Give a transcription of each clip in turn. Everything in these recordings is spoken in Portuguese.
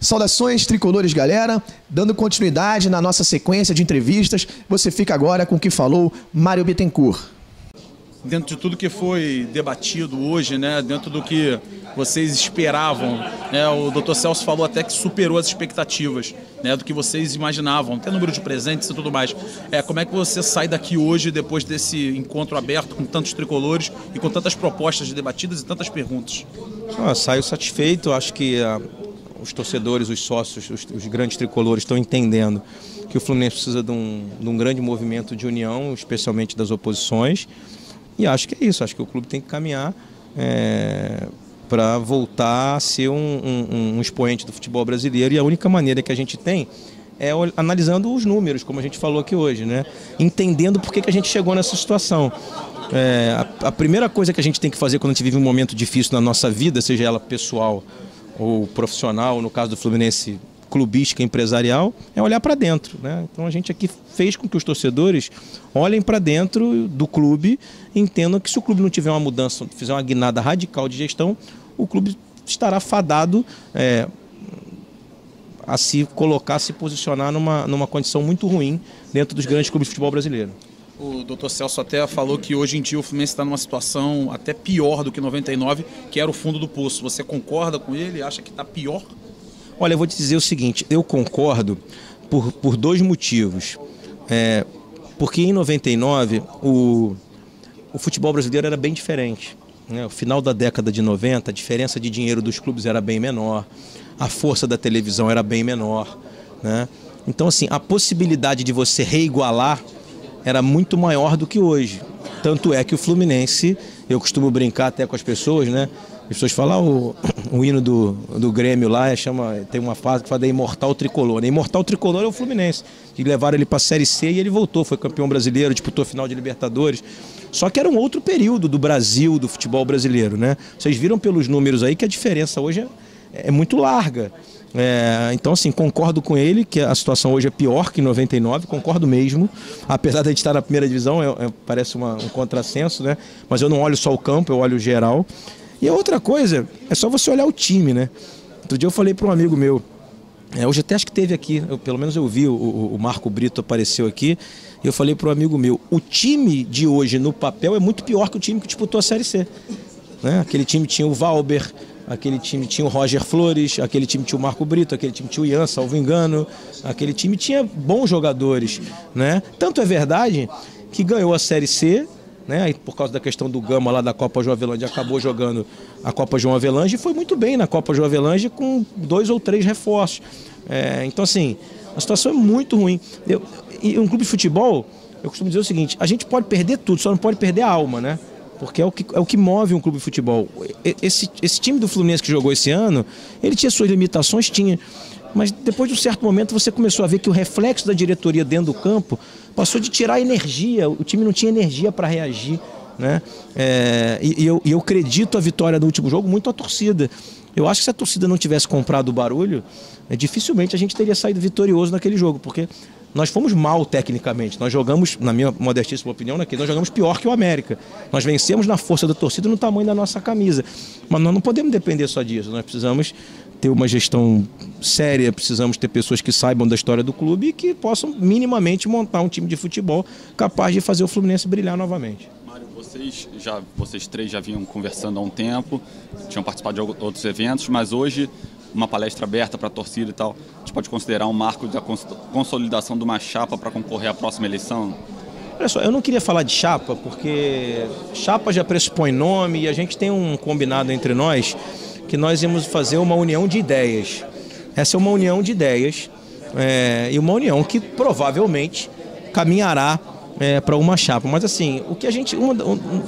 Saudações tricolores, galera. Dando continuidade na nossa sequência de entrevistas, você fica agora com o que falou Mário Bittencourt. Dentro de tudo que foi debatido hoje, né, dentro do que vocês esperavam, né, o Dr. Celso falou até que superou as expectativas, né, do que vocês imaginavam, até número de presentes e tudo mais. Como é que você sai daqui hoje, depois desse encontro aberto com tantos tricolores e com tantas propostas debatidas e tantas perguntas? Saio satisfeito, acho que os torcedores, os sócios, os grandes tricolores estão entendendo que o Fluminense precisa de um grande movimento de união, especialmente das oposições. E acho que é isso, acho que o clube tem que caminhar para voltar a ser um expoente do futebol brasileiro. E a única maneira que a gente tem é analisando os números, como a gente falou aqui hoje, né? Entendendo por que a gente chegou nessa situação. A primeira coisa que a gente tem que fazer quando a gente vive um momento difícil na nossa vida, seja ela pessoal ou profissional, no caso do Fluminense, clubística, empresarial, é olhar para dentro, né? Então a gente aqui fez com que os torcedores olhem para dentro do clube e entendam que se o clube não tiver uma mudança, fizer uma guinada radical de gestão, o clube estará fadado a se colocar, a se posicionar numa condição muito ruim dentro dos grandes clubes de futebol brasileiro. O Dr. Celso até falou que hoje em dia o Fluminense está numa situação até pior do que 99, que era o fundo do poço. Você concorda com ele? Acha que está pior? Olha, eu vou te dizer o seguinte, eu concordo por dois motivos. Porque em 99 o futebol brasileiro era bem diferente, né? No final da década de 90, a diferença de dinheiro dos clubes era bem menor, a força da televisão era bem menor, né? Então, assim, a possibilidade de você reigualar era muito maior do que hoje. Tanto é que o Fluminense, eu costumo brincar até com as pessoas, né? As pessoas falam, o hino do Grêmio lá, tem uma fase que fala da Imortal Tricolor. A Imortal Tricolor é o Fluminense, que levaram ele para a Série C e ele voltou, foi campeão brasileiro, disputou a final de Libertadores. Só que era um outro período do Brasil, do futebol brasileiro, né? Vocês viram pelos números aí que a diferença hoje é muito larga. Então, assim, concordo com ele que a situação hoje é pior que em 99, concordo mesmo. Apesar de a gente estar na primeira divisão, parece um contrassenso, né? Mas eu não olho só o campo, eu olho o geral. E a outra coisa, é só você olhar o time, né? Outro dia eu falei para um amigo meu, hoje até acho que teve aqui, pelo menos eu vi, o Marco Brito apareceu aqui, e eu falei para um amigo meu, o time de hoje no papel é muito pior que o time que disputou a Série C, né? Aquele time tinha o Valber, aquele time tinha o Roger Flores, aquele time tinha o Marco Brito, aquele time tinha o Ian, salvo engano, aquele time tinha bons jogadores, né? Tanto é verdade que ganhou a Série C, né? Por causa da questão do Gama lá da Copa João Avelange, acabou jogando a Copa João Avelange e foi muito bem na Copa João Avelange com 2 ou 3 reforços. Então, assim, a situação é muito ruim. E um clube de futebol, eu costumo dizer o seguinte, a gente pode perder tudo, só não pode perder a alma, né? Porque é o que move um clube de futebol. Esse time do Fluminense que jogou esse ano, ele tinha suas limitações, tinha. Mas depois de um certo momento você começou a ver que o reflexo da diretoria dentro do campo passou de tirar energia, o time não tinha energia para reagir, né? E eu acredito a vitória do último jogo muito à torcida. Eu acho que se a torcida não tivesse comprado o barulho, dificilmente a gente teria saído vitorioso naquele jogo, porque nós fomos mal tecnicamente, nós jogamos, na minha modestíssima opinião, nós jogamos pior que o América. Nós vencemos na força da torcida e no tamanho da nossa camisa, mas nós não podemos depender só disso, nós precisamos ter uma gestão séria, precisamos ter pessoas que saibam da história do clube e que possam minimamente montar um time de futebol capaz de fazer o Fluminense brilhar novamente. Mário, vocês três já vinham conversando há um tempo, tinham participado de outros eventos, mas hoje uma palestra aberta para a torcida e tal, a gente pode considerar um marco da consolidação de uma chapa para concorrer à próxima eleição? Olha só, eu não queria falar de chapa, porque chapa já pressupõe nome e a gente tem um combinado entre nós que nós íamos fazer uma união de ideias. Essa é uma união de ideias e uma união que provavelmente caminhará para uma chapa. Mas assim, uma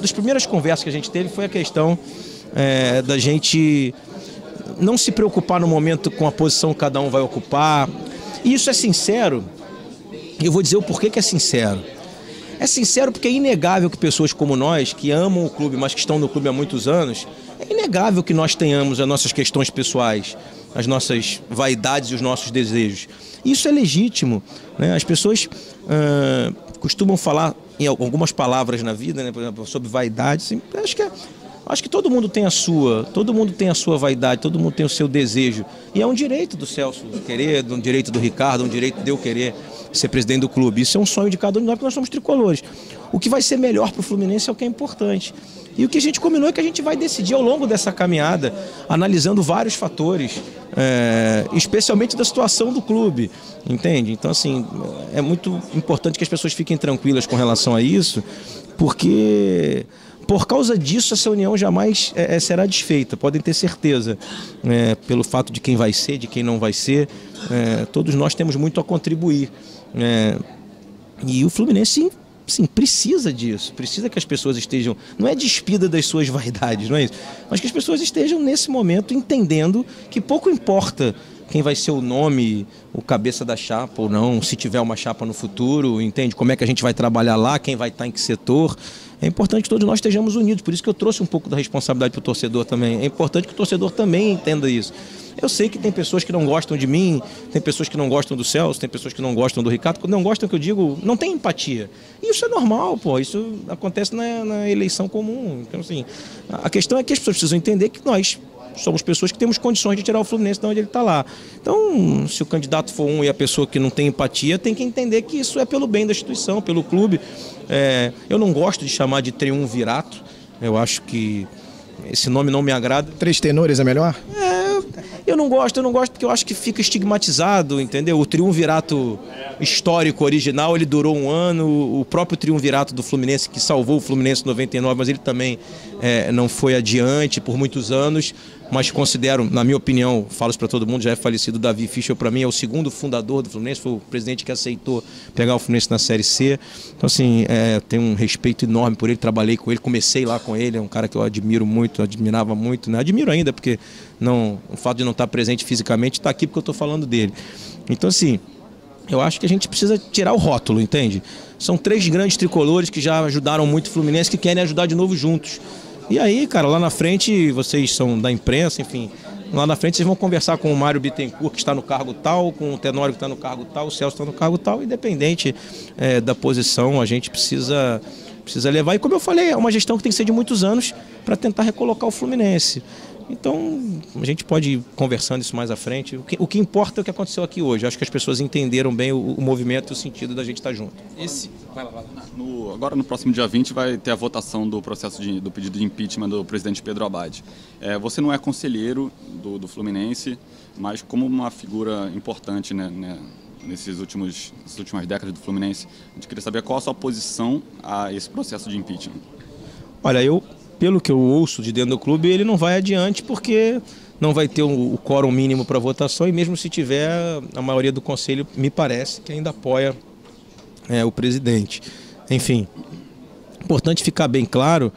das primeiras conversas que a gente teve foi a questão da gente não se preocupar no momento com a posição que cada um vai ocupar. E isso é sincero, e eu vou dizer o porquê que é sincero. É sincero porque é inegável que pessoas como nós, que amam o clube, mas que estão no clube há muitos anos, é inegável que nós tenhamos as nossas questões pessoais, as nossas vaidades e os nossos desejos. Isso é legítimo, né? As pessoas costumam falar em algumas palavras na vida, né? Por exemplo, sobre vaidade. Assim, acho que Acho que todo mundo tem a sua vaidade, todo mundo tem o seu desejo. E é um direito do Celso querer, um direito do Ricardo, um direito de eu querer ser presidente do clube. Isso é um sonho de cada um de nós, porque nós somos tricolores. O que vai ser melhor para o Fluminense é o que é importante. E o que a gente combinou é que a gente vai decidir ao longo dessa caminhada, analisando vários fatores, especialmente da situação do clube, entende? Então, assim, é muito importante que as pessoas fiquem tranquilas com relação a isso, porque por causa disso essa união jamais será desfeita, podem ter certeza, pelo fato de quem vai ser, de quem não vai ser, todos nós temos muito a contribuir. E o Fluminense, sim, precisa disso, precisa que as pessoas estejam, não é despida das suas vaidades, não é isso, mas que as pessoas estejam nesse momento entendendo que pouco importa quem vai ser o nome, o cabeça da chapa ou não, se tiver uma chapa no futuro, entende? Como é que a gente vai trabalhar lá, quem vai estar em que setor. É importante que todos nós estejamos unidos, por isso que eu trouxe um pouco da responsabilidade para o torcedor também. É importante que o torcedor também entenda isso. Eu sei que tem pessoas que não gostam de mim, tem pessoas que não gostam do Celso, tem pessoas que não gostam do Ricardo. Quando não gostam, que eu digo, não tem empatia. E isso é normal, pô, isso acontece na eleição comum. Então, assim, a questão é que as pessoas precisam entender que nós somos pessoas que temos condições de tirar o Fluminense de onde ele está lá. Então, se o candidato for um e a pessoa que não tem empatia, tem que entender que isso é pelo bem da instituição, pelo clube. Eu não gosto de chamar de triunvirato, eu acho que esse nome não me agrada. 3 tenores é melhor? Eu não gosto porque eu acho que fica estigmatizado, entendeu? O triunvirato histórico original, ele durou 1 ano, o próprio triunvirato do Fluminense, que salvou o Fluminense em 99, mas ele também não foi adiante por muitos anos, mas considero, na minha opinião, falo isso para todo mundo, já é falecido Davi Fischel, para mim é o segundo fundador do Fluminense, foi o presidente que aceitou pegar o Fluminense na Série C. Então, assim, tenho um respeito enorme por ele, trabalhei com ele, comecei lá com ele, é um cara que eu admirava muito, né? Admiro ainda, porque o fato de não estar presente fisicamente está aqui porque eu estou falando dele. Então, assim, eu acho que a gente precisa tirar o rótulo, entende? São 3 grandes tricolores que já ajudaram muito o Fluminense, que querem ajudar de novo juntos. E aí, cara, lá na frente, vocês são da imprensa, enfim, lá na frente vocês vão conversar com o Mário Bittencourt, que está no cargo tal, com o Tenório, que está no cargo tal, o Celso está no cargo tal, independente da posição, a gente precisa levar. E como eu falei, é uma gestão que tem que ser de muitos anos para tentar recolocar o Fluminense. Então, a gente pode ir conversando isso mais à frente. O que importa é o que aconteceu aqui hoje. Acho que as pessoas entenderam bem o movimento e o sentido da gente estar junto. Vai lá. Agora, no próximo dia 20, vai ter a votação do processo do pedido de impeachment do presidente Pedro Abad. Você não é conselheiro do Fluminense, mas como uma figura importante, né, nessas últimas décadas do Fluminense, a gente queria saber qual a sua posição a esse processo de impeachment. Olha, pelo que eu ouço de dentro do clube, ele não vai adiante porque não vai ter o quórum mínimo para votação e mesmo se tiver, a maioria do conselho me parece que ainda apoia o presidente. Enfim, importante ficar bem claro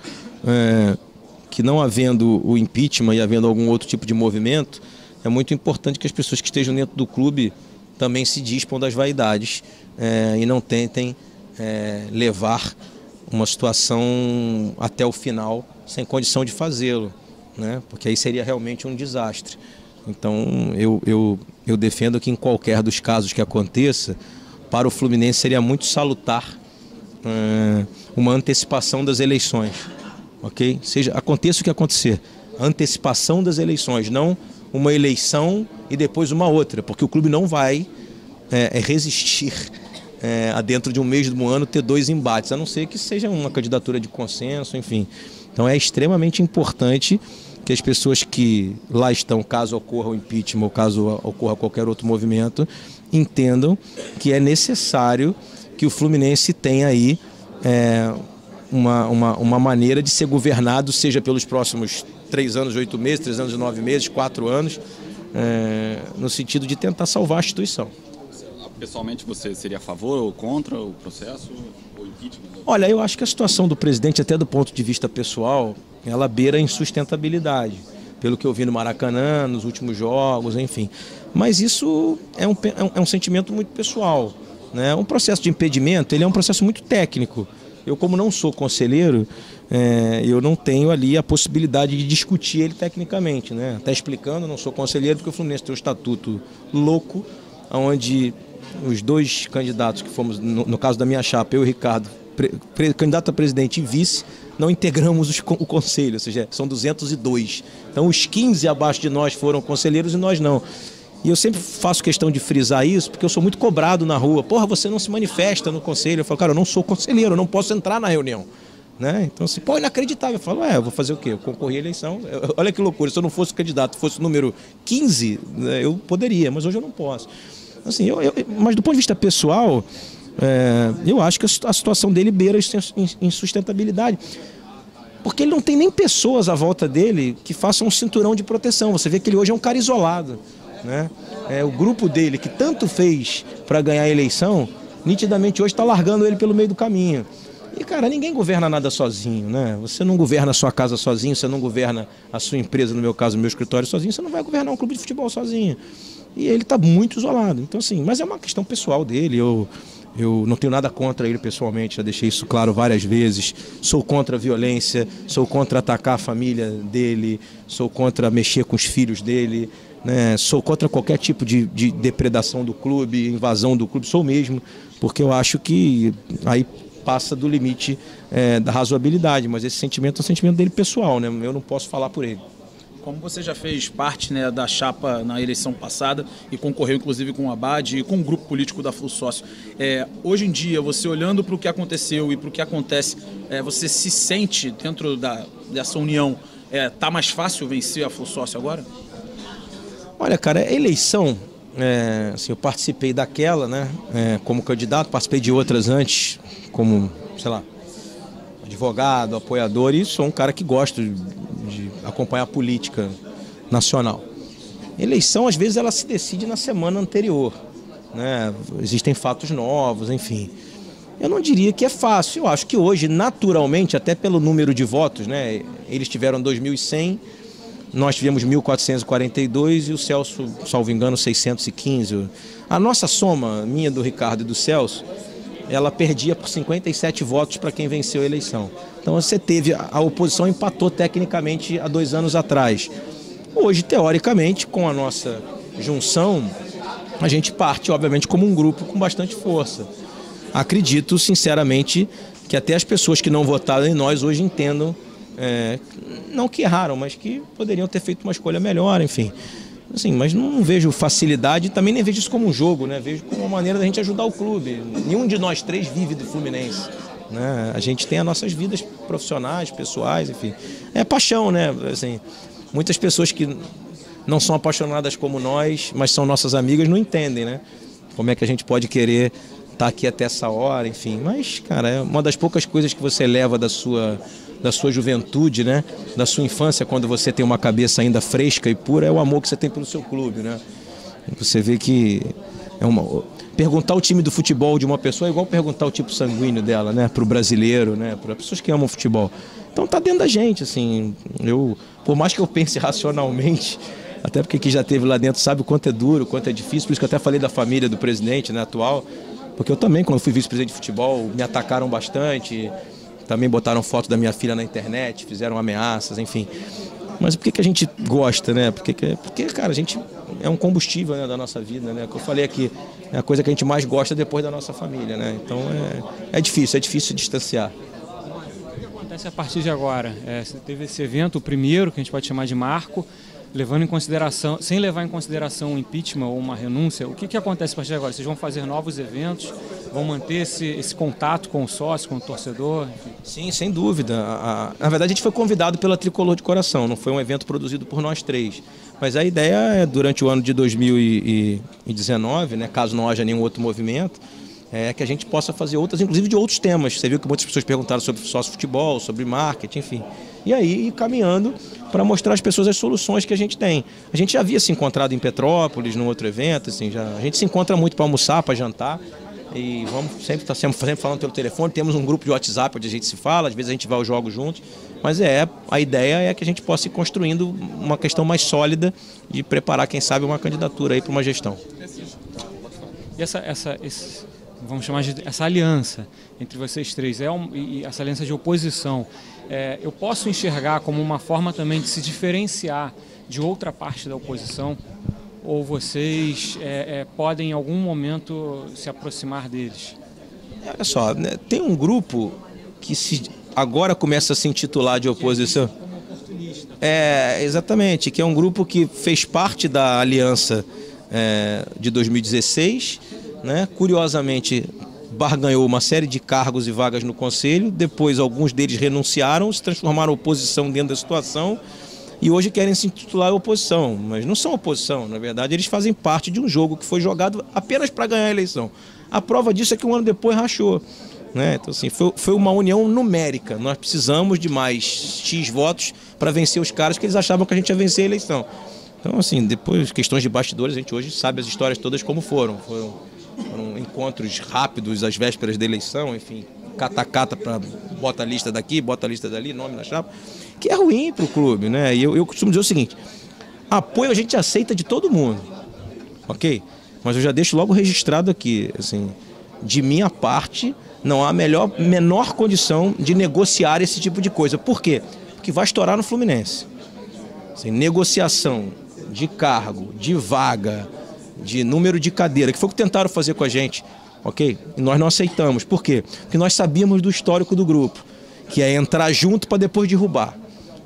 que não havendo o impeachment e havendo algum outro tipo de movimento, é muito importante que as pessoas que estejam dentro do clube também se dispam das vaidades e não tentem levar uma situação até o final sem condição de fazê-lo, né? Porque aí seria realmente um desastre. Então eu defendo que em qualquer dos casos que aconteça, para o Fluminense seria muito salutar uma antecipação das eleições, ok? Aconteça o que acontecer, antecipação das eleições, não uma eleição e depois uma outra, porque o clube não vai resistir dentro de um mês do ano ter 2 embates, a não ser que seja uma candidatura de consenso, enfim. Então é extremamente importante que as pessoas que lá estão, caso ocorra o impeachment ou caso ocorra qualquer outro movimento, entendam que é necessário que o Fluminense tenha aí uma maneira de ser governado, seja pelos próximos 3 anos e 8 meses, 3 anos e 9 meses, 4 anos, no sentido de tentar salvar a instituição. Pessoalmente, você seria a favor ou contra o processo, o impeachment? Olha, eu acho que a situação do presidente, até do ponto de vista pessoal, ela beira a insustentabilidade, pelo que eu vi no Maracanã, nos últimos jogos, enfim. Mas isso é um sentimento muito pessoal, né? Um processo de impedimento, ele é um processo muito técnico. Eu, como não sou conselheiro, eu não tenho ali a possibilidade de discutir ele tecnicamente, né? Até explicando, não sou conselheiro porque o Fluminense tem um estatuto louco, onde os 2 candidatos que fomos, no caso da minha chapa, eu e o Ricardo, candidato a presidente e vice, não integramos o conselho, ou seja, são 202. Então os 15 abaixo de nós foram conselheiros e nós não. E eu sempre faço questão de frisar isso, porque eu sou muito cobrado na rua. Porra, você não se manifesta no conselho. Eu falo, cara, eu não sou conselheiro, eu não posso entrar na reunião. Né? Então, assim, pô, inacreditável. Eu falo, eu vou fazer o quê? Eu concorri à eleição. Olha que loucura, se eu não fosse candidato, fosse o número 15, né, eu poderia, mas hoje eu não posso. Assim, mas do ponto de vista pessoal, eu acho que a situação dele beira insustentabilidade. Porque ele não tem nem pessoas à volta dele que façam um cinturão de proteção. Você vê que ele hoje é um cara isolado. Né? O grupo dele, que tanto fez para ganhar a eleição, nitidamente hoje está largando ele pelo meio do caminho. E, cara, ninguém governa nada sozinho, né? Você não governa a sua casa sozinho, você não governa a sua empresa, no meu caso, o meu escritório sozinho, você não vai governar um clube de futebol sozinho. E ele está muito isolado. Então, assim, mas é uma questão pessoal dele. Eu não tenho nada contra ele pessoalmente, já deixei isso claro várias vezes. Sou contra a violência, sou contra atacar a família dele, sou contra mexer com os filhos dele, né? Sou contra qualquer tipo de depredação do clube, invasão do clube, sou mesmo, porque eu acho que aí passa do limite da razoabilidade, mas esse sentimento é um sentimento dele pessoal, né? Eu não posso falar por ele. Como você já fez parte, né, da chapa na eleição passada e concorreu inclusive com o Abad e com o grupo político da Flu Sócio, hoje em dia, você olhando para o que aconteceu e para o que acontece, você se sente dentro dessa união, tá mais fácil vencer a Flu Sócio agora? Olha, cara, a eleição, assim, eu participei daquela, né, como candidato, participei de outras antes, como, sei lá, advogado, apoiador, e sou um cara que gosta de acompanhar a política nacional. Eleição, às vezes, ela se decide na semana anterior, né? Existem fatos novos, enfim. Eu não diria que é fácil. Eu acho que hoje, naturalmente, até pelo número de votos, né? Eles tiveram 2.100, nós tivemos 1.442 e o Celso, salvo engano, 615. A nossa soma, minha, do Ricardo e do Celso, ela perdia por 57 votos para quem venceu a eleição. Então você teve, a oposição empatou tecnicamente há 2 anos atrás. Hoje, teoricamente, com a nossa junção, a gente parte, obviamente, como um grupo com bastante força. Acredito, sinceramente, que até as pessoas que não votaram em nós hoje entendam, não que erraram, mas que poderiam ter feito uma escolha melhor, enfim. Assim, mas não vejo facilidade, também nem vejo isso como um jogo, né? Vejo como uma maneira da gente ajudar o clube. Nenhum de nós 3 vive do Fluminense, né? A gente tem as nossas vidas profissionais, pessoais, enfim. É paixão, né? Assim, muitas pessoas que não são apaixonadas como nós, mas são nossas amigas, não entendem, né? Como é que a gente pode querer estar aqui até essa hora, enfim. Mas, cara, é uma das poucas coisas que você leva da sua juventude, né? Da sua infância, quando você tem uma cabeça ainda fresca e pura, é o amor que você tem pelo seu clube, né? Você vê que perguntar o time do futebol de uma pessoa é igual perguntar o tipo sanguíneo dela, né? Para o brasileiro, né? Para pessoas que amam futebol. Então tá dentro da gente, assim. Por mais que eu pense racionalmente, até porque quem já esteve lá dentro sabe o quanto é duro, o quanto é difícil, por isso que eu até falei da família do presidente, né, atual, porque eu também, quando fui vice-presidente de futebol, me atacaram bastante. Também botaram foto da minha filha na internet, fizeram ameaças, enfim. Mas por que a gente gosta, né? Porque, cara, a gente é um combustível, né, da nossa vida, né? Que eu falei aqui, é a coisa que a gente mais gosta depois da nossa família, né? Então é difícil distanciar. O que acontece a partir de agora? Você teve esse evento, o primeiro, que a gente pode chamar de marco, levando em consideração, sem levar em consideração um impeachment ou uma renúncia. O que acontece a partir de agora? Vocês vão fazer novos eventos? Vão manter esse contato com o sócio, com o torcedor? Sim, sem dúvida. Na verdade, a gente foi convidado pela Tricolor de Coração, não foi um evento produzido por nós 3. Mas a ideia é, durante o ano de 2019, né, caso não haja nenhum outro movimento, que a gente possa fazer outras, inclusive de outros temas. Você viu que muitas pessoas perguntaram sobre sócio-futebol, sobre marketing, enfim. E aí, ir caminhando para mostrar às pessoas as soluções que a gente tem. A gente já havia se encontrado em Petrópolis, num outro evento, assim, a gente se encontra muito para almoçar, para jantar. E vamos sempre falando pelo telefone, temos um grupo de WhatsApp onde a gente se fala, às vezes a gente vai aos jogos juntos, mas a ideia é que a gente possa ir construindo uma questão mais sólida de preparar, quem sabe, uma candidatura aí para uma gestão. E vamos chamar de essa aliança entre vocês 3, e essa aliança de oposição, eu posso enxergar como uma forma também de se diferenciar de outra parte da oposição? Ou vocês podem em algum momento se aproximar deles? Olha só, né, tem um grupo que agora começa a se intitular de oposição. Exatamente, que é um grupo que fez parte da aliança de 2016, né? Curiosamente barganhou uma série de cargos e vagas no Conselho, depois alguns deles renunciaram, se transformaram em oposição dentro da situação e hoje querem se intitular oposição, mas não são oposição, na verdade eles fazem parte de um jogo que foi jogado apenas para ganhar a eleição. A prova disso é que um ano depois rachou, né? Então assim, foi uma união numérica, nós precisamos de mais X votos para vencer os caras que eles achavam que a gente ia vencer a eleição. Então assim, depois questões de bastidores, a gente hoje sabe as histórias todas como foram encontros rápidos às vésperas da eleição, enfim, cata-cata para bota a lista daqui, bota a lista dali, nome na chapa, que é ruim para o clube, né? E eu costumo dizer o seguinte, apoio a gente aceita de todo mundo, ok? Mas eu já deixo logo registrado aqui, assim, de minha parte, não há menor condição de negociar esse tipo de coisa. Por quê? Porque vai estourar no Fluminense. Assim, negociação de cargo, de vaga, de número de cadeira, que foi o que tentaram fazer com a gente, ok? E nós não aceitamos. Por quê? Porque nós sabíamos do histórico do grupo, que é entrar junto para depois derrubar.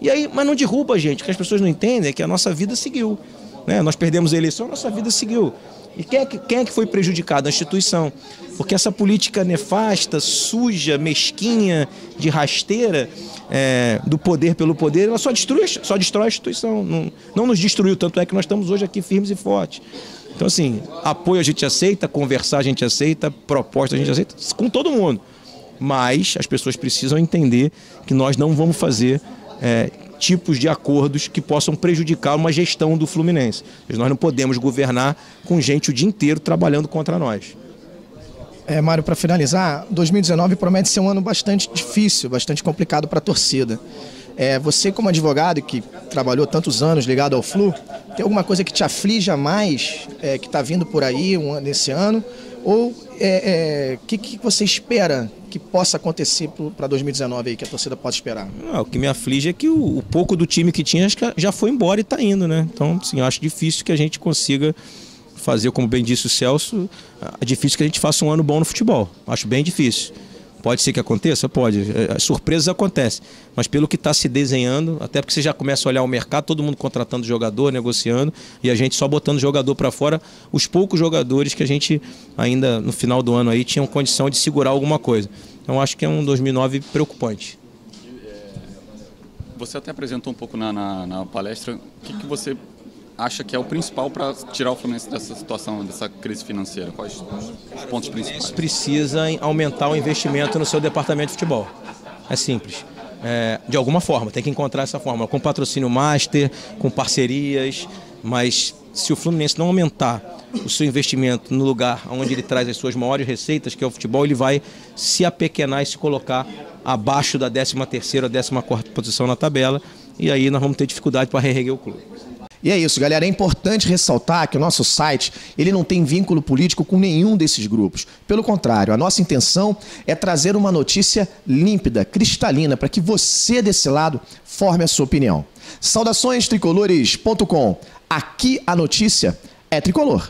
E aí, mas não derruba a gente, o que as pessoas não entendem é que a nossa vida seguiu, né? Nós perdemos a eleição, a nossa vida seguiu. E quem é que foi prejudicado? A instituição. Porque essa política nefasta, suja, mesquinha, de rasteira, do poder pelo poder, ela só destrói a instituição. Não nos destruiu, tanto é que nós estamos hoje aqui firmes e fortes. Então, assim, apoio a gente aceita, conversar a gente aceita, proposta a gente aceita, com todo mundo. Mas as pessoas precisam entender que nós não vamos fazer tipos de acordos que possam prejudicar uma gestão do Fluminense. Nós não podemos governar com gente o dia inteiro trabalhando contra nós. Mário, para finalizar, 2019 promete ser um ano bastante difícil, bastante complicado para a torcida. Você, como advogado que trabalhou tantos anos ligado ao Flu, tem alguma coisa que te aflige mais, que está vindo por aí nesse ano? Ou que você espera que possa acontecer para 2019 aí, que a torcida pode esperar? O que me aflige é que o pouco do time que tinha, acho que já foi embora e está indo, né? Então, assim, eu acho difícil que a gente consiga fazer, como bem disse o Celso, é difícil que a gente faça um ano bom no futebol. Acho bem difícil. Pode ser que aconteça? Pode. As surpresas acontecem. Mas pelo que está se desenhando, até porque você já começa a olhar o mercado, todo mundo contratando jogador, negociando, e a gente só botando jogador para fora, os poucos jogadores que a gente ainda no final do ano aí tinham condição de segurar alguma coisa. Então acho que é um 2009 preocupante. Você até apresentou um pouco na palestra, o que você acha que é o principal para tirar o Fluminense dessa situação, dessa crise financeira? Quais os pontos principais? Precisa aumentar o investimento no seu departamento de futebol. É simples. De alguma forma, tem que encontrar essa forma, com patrocínio master, com parcerias, mas se o Fluminense não aumentar o seu investimento no lugar onde ele traz as suas maiores receitas, que é o futebol, ele vai se apequenar e se colocar abaixo da 13ª ou 14ª posição na tabela, e aí nós vamos ter dificuldade para reerguer o clube. E é isso, galera. É importante ressaltar que o nosso site ele não tem vínculo político com nenhum desses grupos. Pelo contrário, a nossa intenção é trazer uma notícia límpida, cristalina, para que você desse lado forme a sua opinião. Saudações tricolores.com. Aqui a notícia é tricolor.